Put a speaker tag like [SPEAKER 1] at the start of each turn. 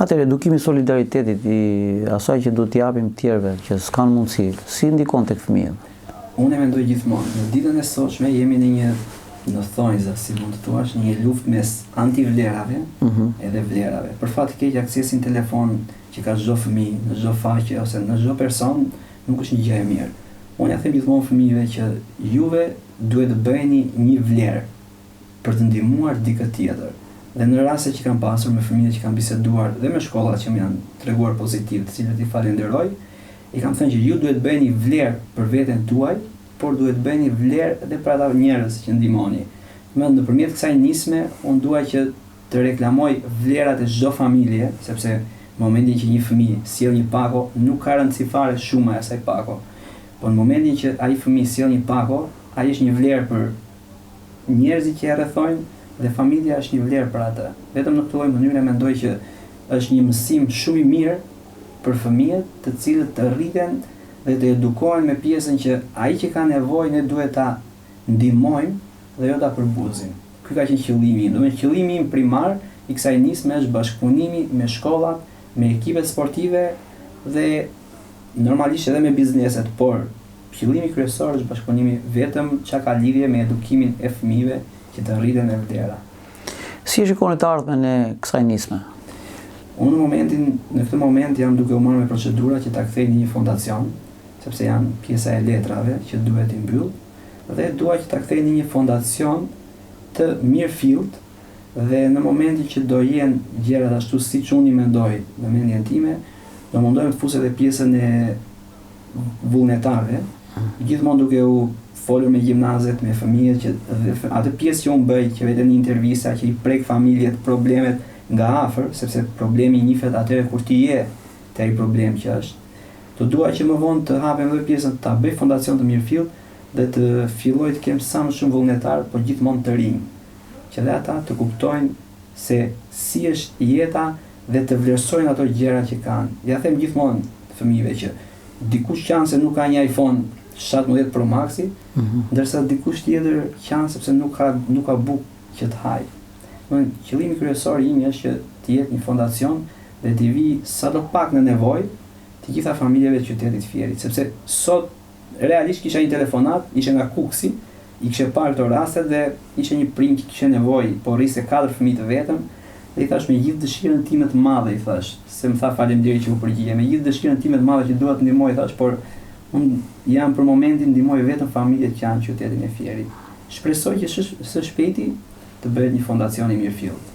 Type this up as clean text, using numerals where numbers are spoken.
[SPEAKER 1] Atëherë, edukimi i solidaritetit, i asaj që do t'i japim tjerëve që s'kan mundësi, si ndikon tek fëmijët?
[SPEAKER 2] Unë e mendoj gjithmonë, në ditën e sotshme jemi në një, në thonjza, si mund të thuash, një luftë mes antivlerave edhe vlerave. Për fat të keq, aksesin telefon që ka çdo fëmijë, në çdo faqe ose në çdo person, nuk është një gjë e mirë. Unë ja them gjithmonë fëmijëve që juve duhet të bëheni një vlerë për të ndihmuar dikë tjetër. Dhe në raste që kam pasur me fëmijët që kam biseduar dhe me shkollat që më janë treguar pozitiv, të cilët i falenderoj, i kam thënë që ju duhet bëheni vlerë për veten tuaj, por duhet bëheni vlerë edhe për ata njerëz që ndihmoni. Nëpërmjet kësaj nisme, unë dua që të reklamoj vlerat e çdo familje, sepse në momentin që një fëmijë sjell një pako, nuk ka rëndësi fare shuma e asaj pako. Por në momentin që ai fëmijë sjell një pako, ai është një vlerë për njerëzit që e rrethojnë dhe familja është një vlerë për atë. Vetëm në këtë lloj mënyre mendoj që është një mësim shumë i mirë për fëmijët, të cilët të rriten dhe të edukohen me pjesën që ai që ka nevojë ne duhet ta ndihmojmë dhe jo ta përbuzim. Ky ka qenë qëllimi im. Domethënë qëllimi im primar i kësaj nisme është bashkëpunimi me shkollat, me ekipet sportive dhe normalisht edhe me bizneset, por qëllimi kryesor është bashkëpunimi vetëm çka ka lidhje me edukimin e fëmijëve që të rriten me vlera.
[SPEAKER 1] Si e shikoni të ardhmen e kësaj nisme?
[SPEAKER 2] Unë në këtë moment jam duke u marrë me procedura që ta kthej në një fondacion, sepse janë pjesa e letrave që duhet i mbyll, dhe dua që ta kthej në një fondacion të mirëfillt dhe në momentin që do jenë gjërat ashtu siç unë i mendoj në mendjen time, do mundohem të fus edhe pjesën e vullnetarëve, gjithmonë duke u folur me gjimnazet, me fëmijët që atë pjesë që unë bëj, që vetëm një intervista që i prek familjet, problemet nga afër, sepse problemi njihet atëherë kur ti je te ai problem që është. Do dua që më vonë të hapem edhe pjesën ta bëj fondacion të mirëfillt dhe të filloj të kem sa më shumë vullnetar, por gjithmonë të rinj, që dhe ata të kuptojnë se si është jeta dhe të vlerësojnë ato gjëra që kanë. Ja them gjithmonë fëmijëve që dikush qan se nuk ka një iPhone 17 Pro Maxi, ndërsa dikush tjetër qan sepse nuk ka bukë që të hajë. Qëllimi kryesor im është që të jetë një fondacion dhe të vi sadopak në nevojë të gjitha familjeve të qytetit Fierit, sepse sot realisht kisha një telefonat, ishte nga Kuksi, i kishe parë këto raste dhe ishte një prind që kishte nevojë, po rriste 4 fëmijë të vetëm, dhe i thash me gjithë dëshirën time të madhe, i thash, se më tha faleminderit që u përgjigje, me gjithë dëshirën time të madhe që dua të ndihmoj, thash, por unë jam për momentin ndihmoj vetëm familjet që janë në qytetin e Fierit. Shpresoj që së shpejti të bëhet një fondacion i mirëfillt.